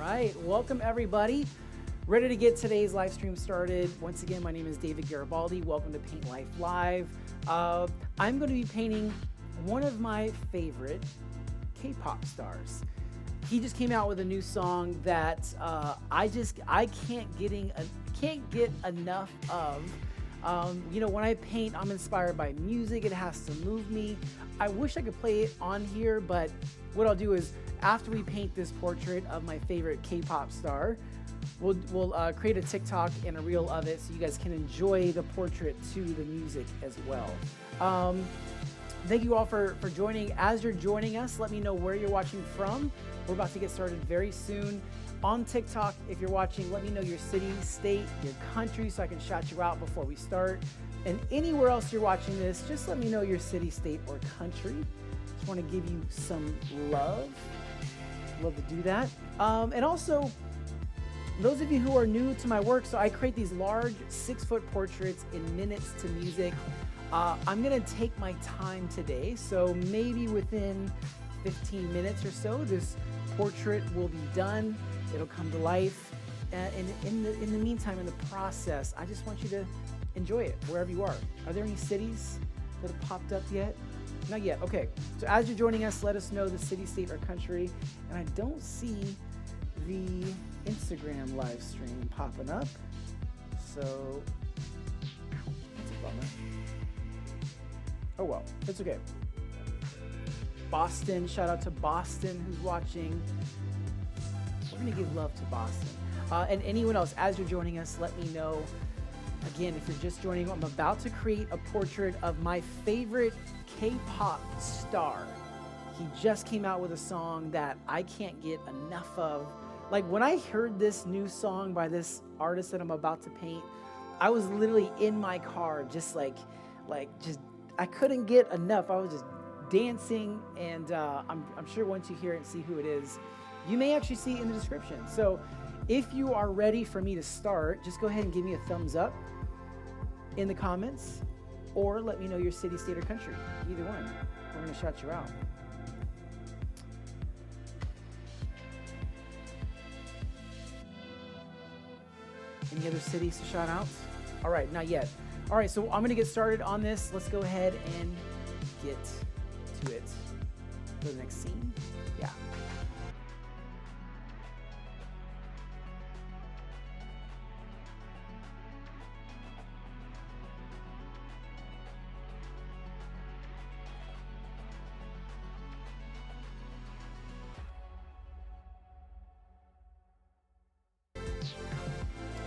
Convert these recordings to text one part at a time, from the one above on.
right, welcome everybody. Ready to get today's live stream started. Once again, my name is David Garibaldi. Welcome to Paint Life Live. I'm going to be painting one of my favorite K-pop stars. He just came out with a new song that I can't get enough of. When I paint, I'm inspired by music. It has to move me. I wish I could play it on here, but what I'll do is after we paint this portrait of my favorite K-pop star, we'll create a TikTok and a reel of it so you guys can enjoy the portrait to the music as well. Thank you all for joining. As you're joining us, let me know where you're watching from. We're about to get started very soon. On TikTok, if you're watching, let me know your city, state, your country so I can shout you out before we start. And anywhere else you're watching this, just let me know your city, state, or country. Just want to give you some love. Love to do that. And also, those of you who are new to my work, so I create these large 6-foot portraits in minutes to music. I'm gonna take my time today, so maybe within 15 minutes or so, this portrait will be done. It'll come to life. And in the meantime, in the process, I just want you to enjoy it wherever you are. Are there any cities that have popped up yet? Not yet. Okay. So as you're joining us, let us know the city, state, or country. And I don't see the Instagram live stream popping up. So that's a bummer. Oh well, it's okay. Boston, shout out to Boston who's watching. We're gonna give love to Boston. And anyone else, as you're joining us, let me know. Again, if you're just joining, I'm about to create a portrait of my favorite K-pop star. He just came out with a song that I can't get enough of. Like when I heard this new song by this artist that I'm about to paint, I was literally in my car just I couldn't get enough. I was just dancing, and I'm sure once you hear it and see who it is, you may actually see it in the description. So if you are ready for me to start, just go ahead and give me a thumbs up in the comments, or let me know your city, state, or country. Either one. We're gonna shout you out. Any other cities to shout out? All right, not yet. All right, so I'm gonna get started on this. Let's go ahead and get to it. Go to the next scene. Yeah.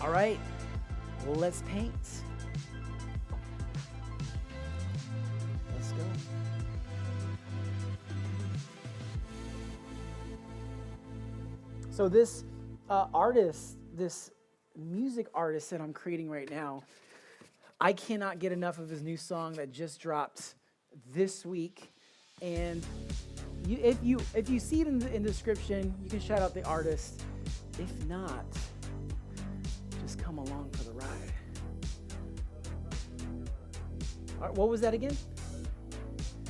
All right, let's paint. Let's go. So this artist, this music artist that I'm creating right now, I cannot get enough of his new song that just dropped this week. And if you see it in the description, you can shout out the artist. If not, just come along for the ride. All right, what was that again?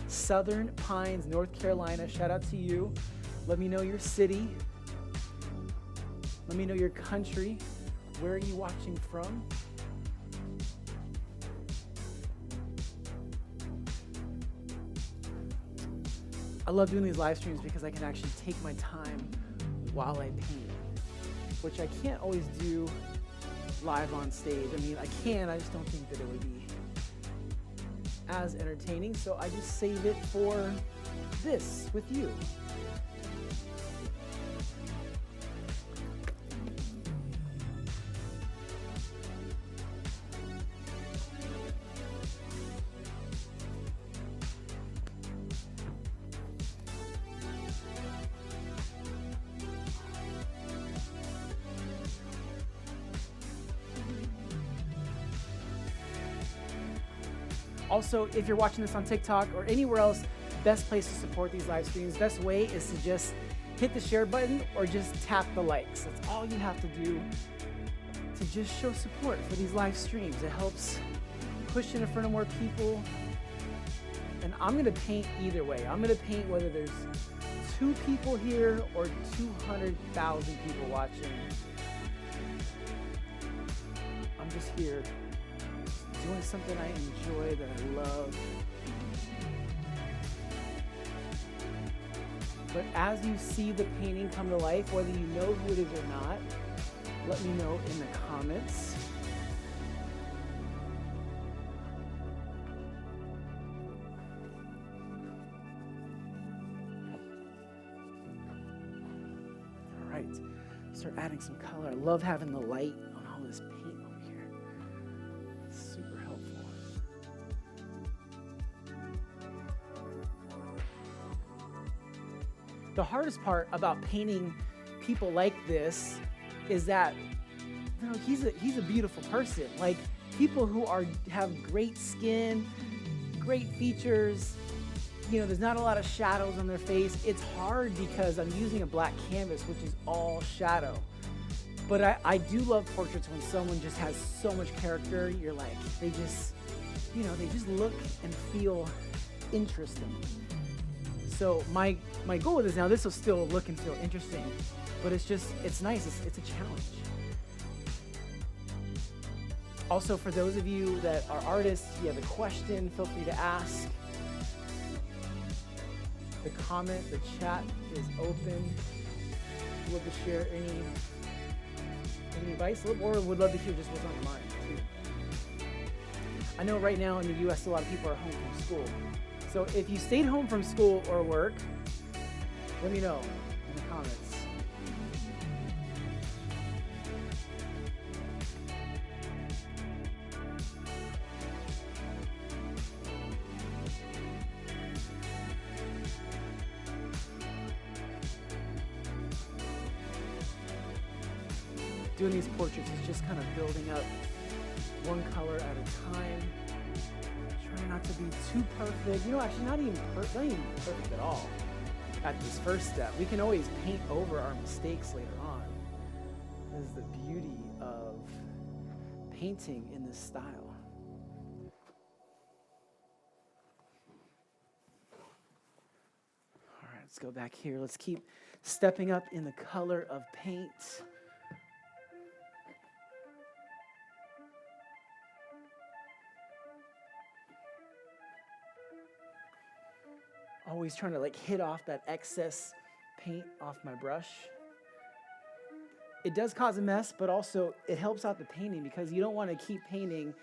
Southern Pines, North Carolina. Shout out to you. Let me know your city. Let me know your country. Where are you watching from? I love doing these live streams because I can actually take my time while I paint, which I can't always do live on stage. I mean, I can, I just don't think that it would be as entertaining, so I just save it for this with you. Also, if you're watching this on TikTok or anywhere else, best place to support these live streams, best way is to just hit the share button or just tap the likes. That's all you have to do to just show support for these live streams. It helps push it in front of more people and And I'm gonna paint either way. I'm gonna paint whether there's 2 people here or 200,000 people watching. I'm just here doing something I enjoy, that I love. But as you see the painting come to life, whether you know who it is or not, let me know in the comments. All right, start adding some color. I love having the light on all this paint over here. It's super helpful. The hardest part about painting people like this is that, you know, he's a beautiful person. Like, people who have great skin, great features, you know, there's not a lot of shadows on their face. It's hard because I'm using a black canvas, which is all shadow. But I do love portraits when someone just has so much character. You're like, they just look and feel interesting. So my goal with this now, this will still look and feel interesting, but it's nice. It's a challenge. Also, for those of you that are artists, if you have a question, feel free to ask. The chat is open. Would love to share any advice, or would love to hear just what's on your mind too. I know right now in the U.S. a lot of people are home from school. So if you stayed home from school or work, let me know in the comments. Doing these portraits is just kind of building up one color at a time. Trying not to be too perfect. You know, actually not even perfect at all at this first step. We can always paint over our mistakes later on. This is the beauty of painting in this style. All right, let's go back here. Let's keep stepping up in the color of paint. Always trying to like hit off that excess paint off my brush. It does cause a mess, but also it helps out the painting because you don't want to keep painting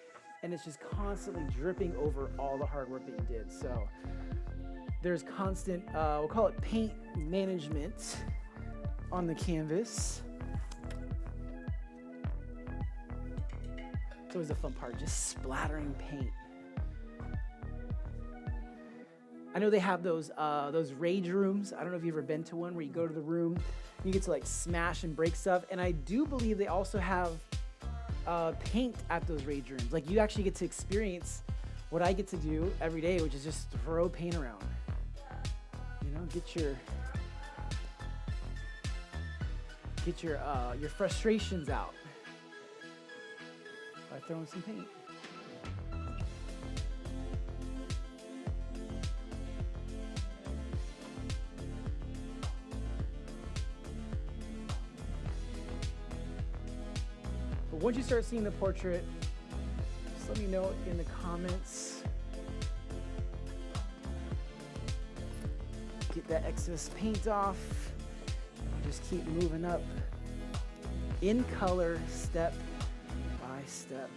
and it's just constantly dripping over all the hard work that you did. So there's constant, we'll call it paint management on the canvas. It's always a fun part, just splattering paint. I know they have those rage rooms. I don't know if you've ever been to one where you go to the room, you get to like smash and break stuff. And I do believe they also have paint at those rage rooms. Like, you actually get to experience what I get to do every day, which is just throw paint around. You know, get your frustrations out by throwing some paint. Once you start seeing the portrait, just let me know in the comments. Get that excess paint off. And just keep moving up in color, step by step.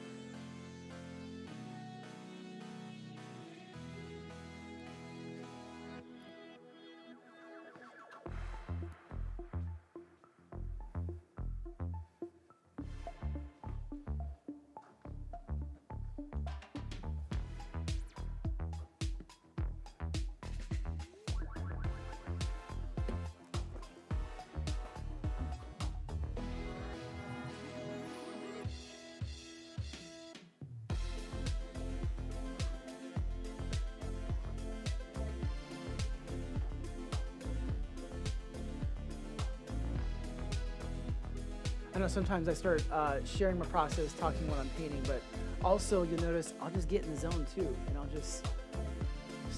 I know sometimes I start sharing my process, talking when I'm painting, but also you'll notice I'll just get in the zone too, and I'll just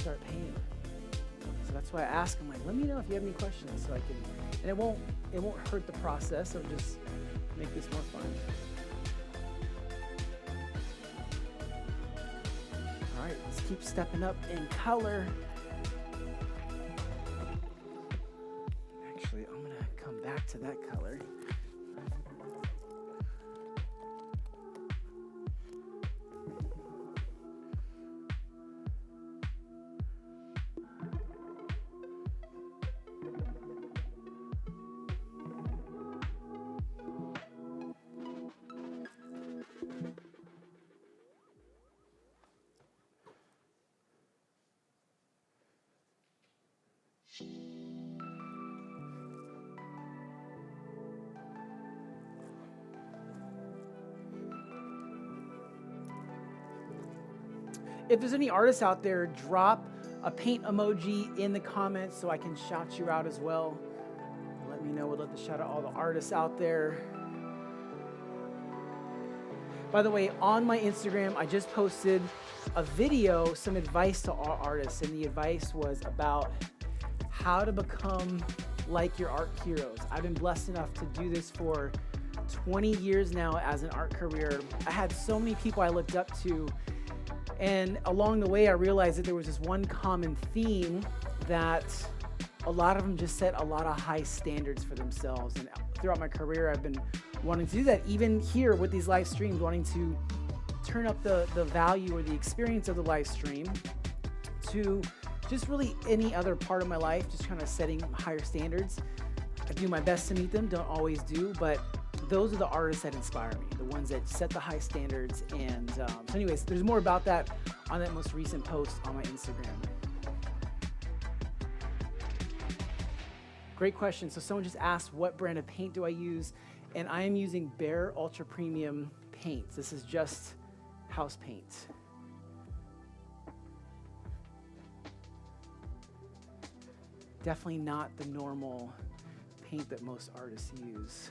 start painting. So that's why I ask them, like, let me know if you have any questions so I can, and it won't hurt the process. It'll just make this more fun. All right, let's keep stepping up in color. Actually, I'm gonna come back to that color. If there's any artists out there, drop a paint emoji in the comments so I can shout you out as well. Let me know. We'd love to shout out all the artists out there. By the way, on my Instagram, I just posted a video, some advice to all artists, and the advice was about how to become like your art heroes. I've been blessed enough to do this for 20 years now as an art career. I had so many people I looked up to, and along the way, I realized that there was this one common theme that a lot of them just set a lot of high standards for themselves. And throughout my career, I've been wanting to do that. Even here with these live streams, wanting to turn up the value or the experience of the live stream to just really any other part of my life, just kind of setting higher standards. I do my best to meet them, don't always do, but those are the artists that inspire me, the ones that set the high standards. And so anyways, there's more about that on that most recent post on my Instagram. Great question. So someone just asked, what brand of paint do I use? And I am using Bare Ultra Premium paints. This is just house paint. Definitely not the normal paint that most artists use.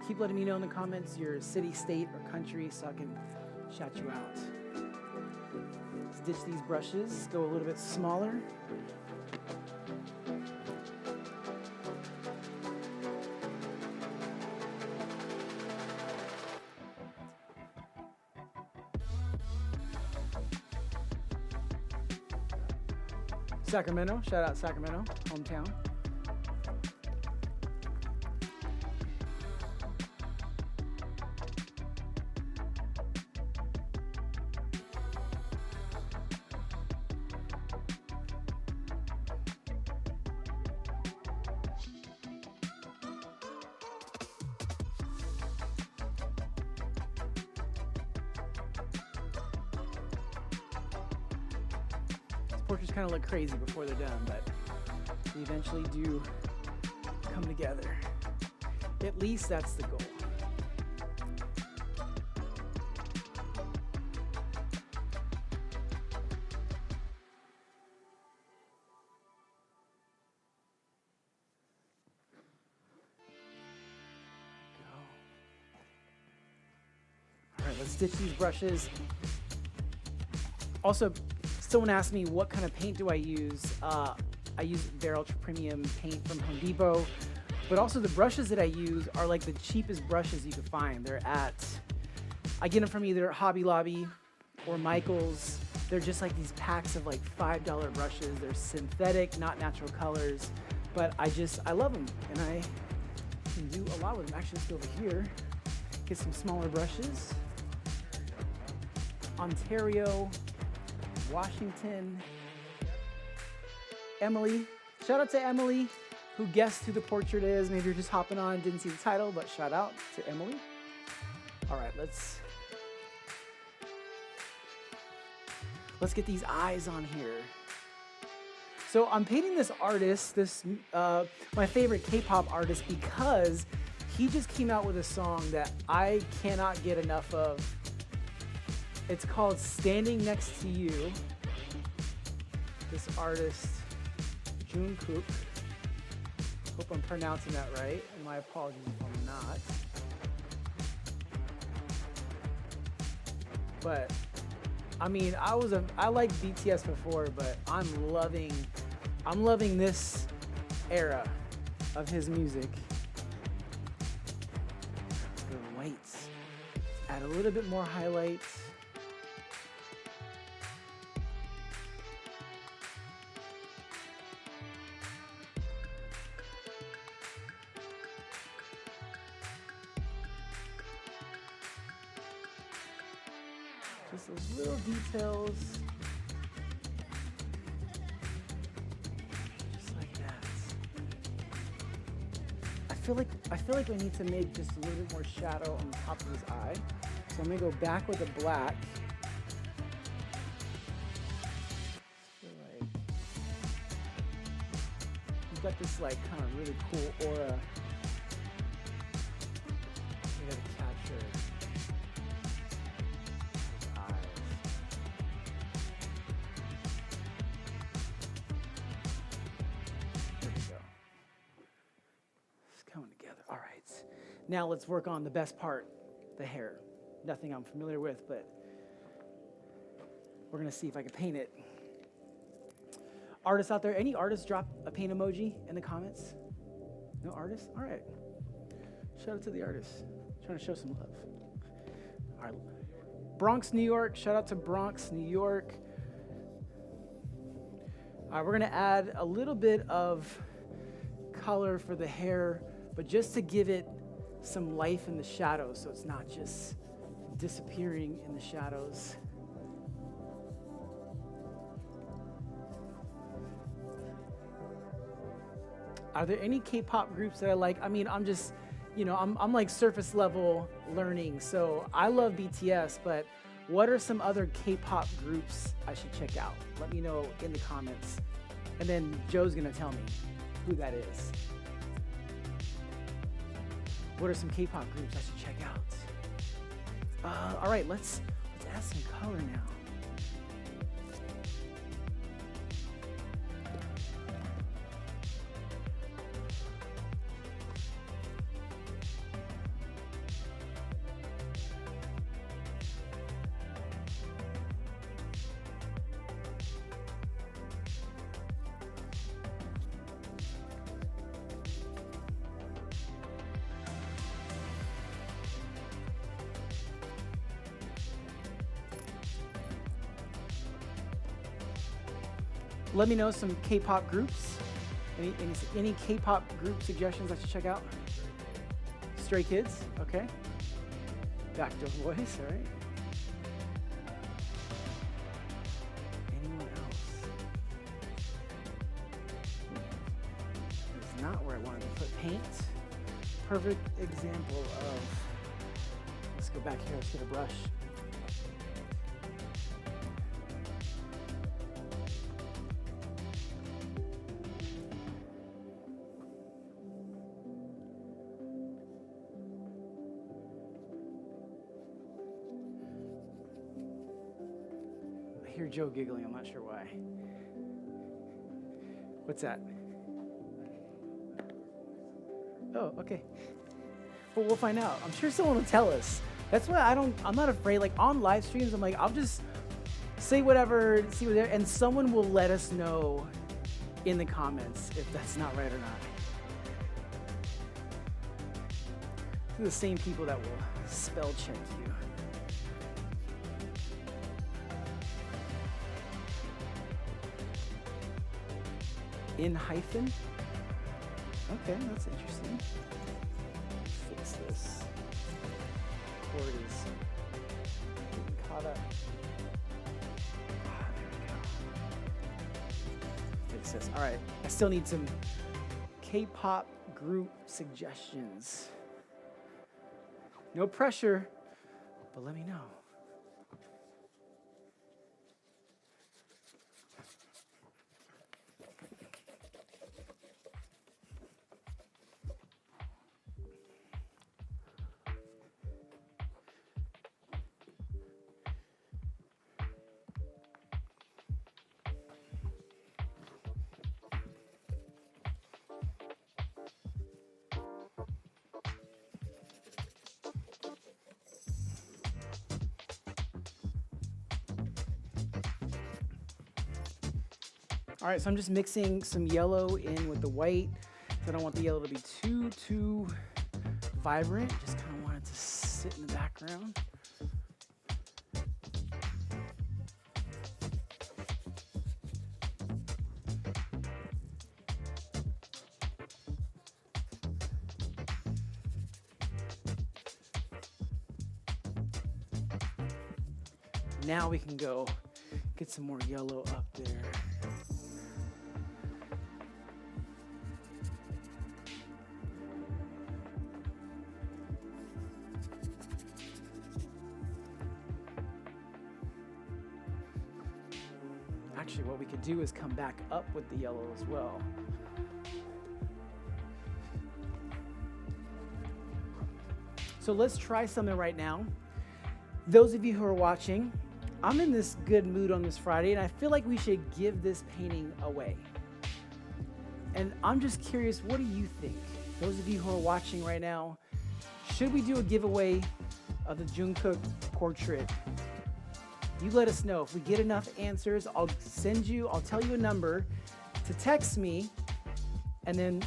Keep letting me know in the comments your city, state, or country so I can shout you out. Let's ditch these brushes, go a little bit smaller. Sacramento, shout out Sacramento, hometown. Portraits kind of look crazy before they're done, but they eventually do come together. At least that's the goal. All right, let's ditch these brushes. Also, someone asked me what kind of paint do I use. I use Bare Ultra Premium paint from Home Depot, but also the brushes that I use are like the cheapest brushes you can find. I get them from either Hobby Lobby or Michael's. They're just like these packs of like $5 brushes. They're synthetic, not natural colors, but I love them, and I can do a lot with them. Actually, let's go over here, get some smaller brushes. Ontario, Washington. Emily, shout out to Emily who guessed who the portrait is. Maybe you're just hopping on, didn't see the title, but shout out to Emily. All right, let's get these eyes on here. So I'm painting this artist, my favorite K-pop artist, because he just came out with a song that I cannot get enough of. It's called Standing Next to You. This artist, Jung Kook. Hope I'm pronouncing that right, and my apologies if I'm not. But I mean, I liked BTS before, but I'm loving this era of his music. The whites. Add a little bit more highlights. Just those little details. Just like that. I feel like we need to make just a little bit more shadow on the top of his eye. So I'm gonna go back with the black. So like you've got this like kind of really cool aura. We gotta capture his eyes. There we go. It's coming together. All right. Now let's work on the best part, the hair. Nothing I'm familiar with, but we're gonna see if I can paint it. Artists out there, any artists drop a paint emoji in the comments? No artists? All right. Shout out to the artists. Trying to show some love. All right. Bronx, New York. Shout out to Bronx, New York. All right, we're gonna add a little bit of color for the hair, but just to give it some life in the shadows, so it's not just disappearing in the shadows. Are there any K-pop groups that I like? I mean, I'm just, I'm like surface level learning. So I love BTS, but what are some other K-pop groups I should check out? Let me know in the comments. And then Joe's gonna tell me who that is. What are some K-pop groups I should check out? All right, let's add some color now. Let me know some K-pop groups. Any K-pop group suggestions I should check out? Stray Kids, okay. Backdoor Boys, all right. Anyone else? That's not where I wanted to put paint. Perfect example of, let's go back here, let's get a brush. I hear Joe giggling, I'm not sure why. What's that? Oh, okay. Well, we'll find out. I'm sure someone will tell us. That's why I'm not afraid. Like on live streams, I'm like, I'll just say whatever, see what and someone will let us know in the comments if that's not right or not. They're the same people that will spell check you. In hyphen? Okay, that's interesting. Fix this. Cord is getting caught up. There we go. Fix this. All right, I still need some K-pop group suggestions. No pressure, but let me know. All right, so I'm just mixing some yellow in with the white. So I don't want the yellow to be too vibrant. Just kind of want it to sit in the background. Now we can go get some more yellow up there. Actually, what we could do is come back up with the yellow as well. So let's try something right now. Those of you who are watching, I'm in this good mood on this Friday, and I feel like we should give this painting away. And I'm just curious, what do you think? Those of you who are watching right now, should we do a giveaway of the Jung Kook portrait? You let us know. If we get enough answers, I'll tell you a number to text me, and then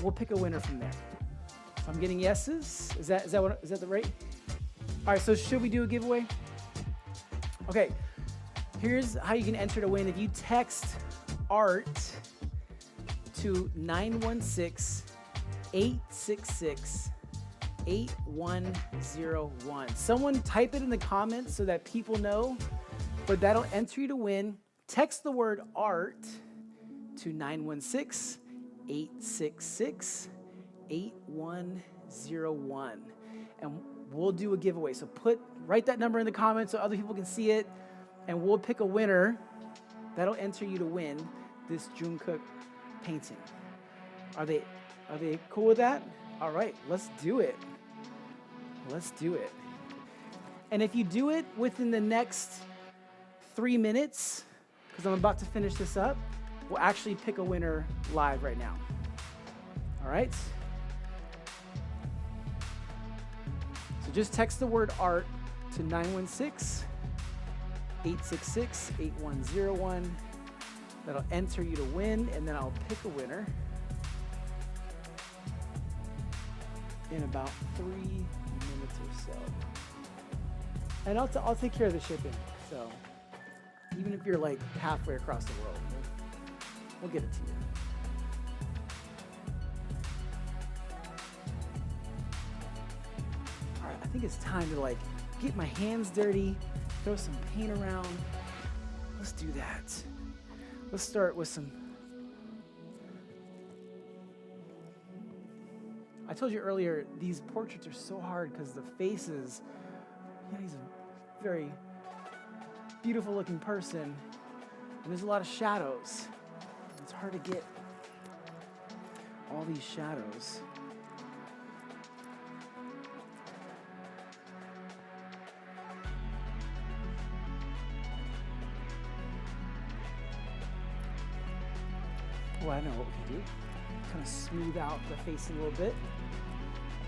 we'll pick a winner from there. So I'm getting yeses. Is that the rate? All right, so should we do a giveaway? Okay, here's how you can enter to win. If you text ART to 916-866-8101. Someone type it in the comments so that people know, but that'll enter you to win. Text the word ART to 916-866-8101, and we'll do a giveaway. So write that number in the comments so other people can see it, and we'll pick a winner. That'll enter you to win this Jung Kook painting. Are they cool with that? All right, let's do it. Let's do it. And if you do it within the next 3 minutes, because I'm about to finish this up, we'll actually pick a winner live right now. All right? So just text the word ART to 916-866-8101. That'll enter you to win, and then I'll pick a winner in about 3 minutes or so. And I'll take care of the shipping. So even if you're like halfway across the world, we'll get it to you. All right, I think it's time to like get my hands dirty, throw some paint around. Let's do that. Let's start with some. I told you earlier, these portraits are so hard because the faces, he's a very beautiful looking person, and there's a lot of shadows. It's hard to get all these shadows. Oh, I know what we can do. Kind of smooth out the face a little bit.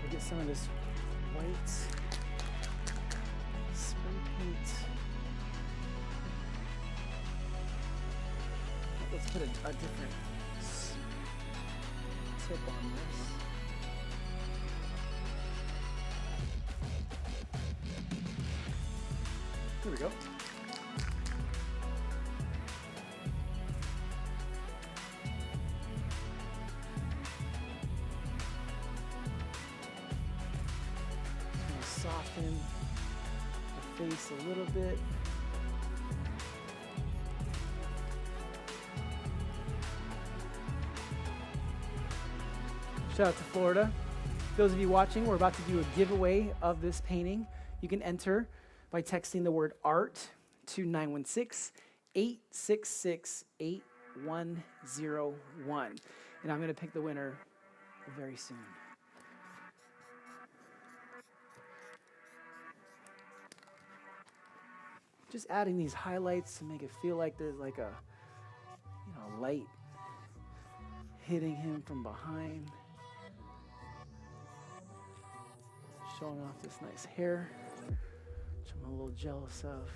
We'll get some of this white spray paint. Let's put a different tip on this. Here we go. Soften the face a little bit. Shout out to Florida. Those of you watching, we're about to do a giveaway of this painting. You can enter by texting the word art to 916-866-8101. And I'm going to pick the winner very soon. Just adding these highlights to make it feel like there's like a light hitting him from behind. Showing off this nice hair, which I'm a little jealous of.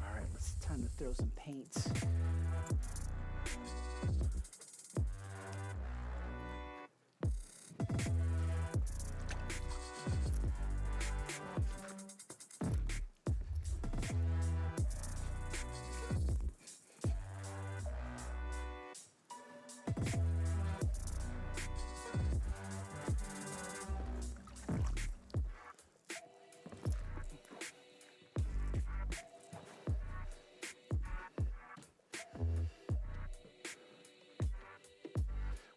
All right, it's time to throw some paint.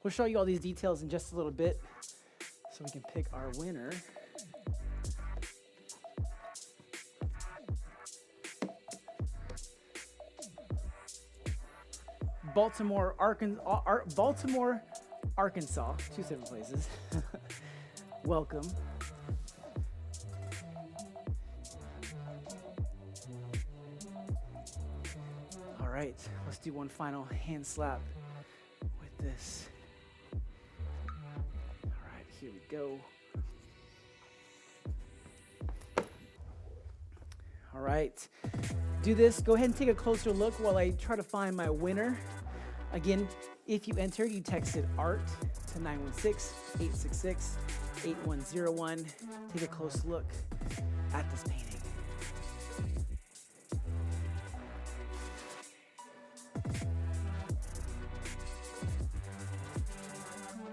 We'll show you all these details in just a little bit so we can pick our winner. Baltimore, Arkansas, 2 different places. Welcome. All right, let's do one final hand slap with this. Here we go. All right. Do this. Go ahead and take a closer look while I try to find my winner. Again, if you entered, you texted ART to 916-866-8101. Take a close look at this painting.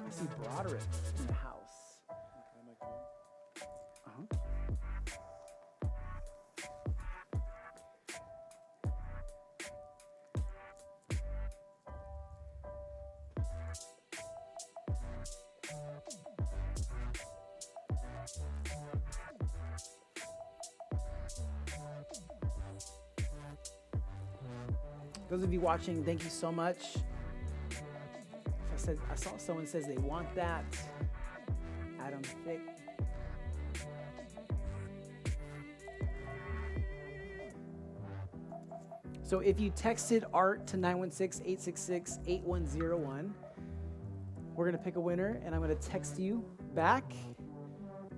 I see Broderick in the house. Those of you watching, thank you so much. I saw someone says they want that. Adam Thick. So if you texted ART to 916-866-8101, we're going to pick a winner, and I'm going to text you back.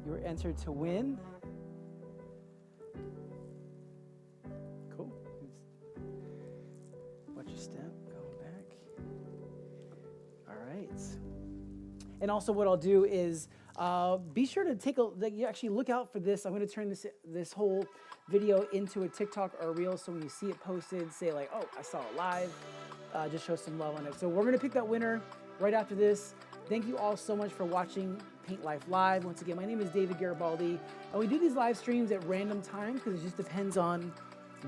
You're entered to win. Cool. Watch your step. Going back. All right. And also what I'll do is be sure to you actually look out for this. I'm going to turn this whole video into a TikTok or a reel, so when you see it posted, say like, oh, I saw it live. Just show some love on it. So we're going to pick that winner right after this. Thank you all so much for watching Paint Life Live. Once again, my name is David Garibaldi, and we do these live streams at random times because it just depends on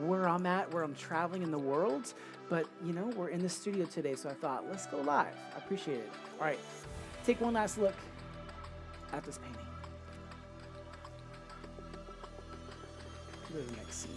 where I'm at, where I'm traveling in the world. But, we're in the studio today, so I thought, let's go live. I appreciate it. All right, take one last look at this painting. Go to the next scene.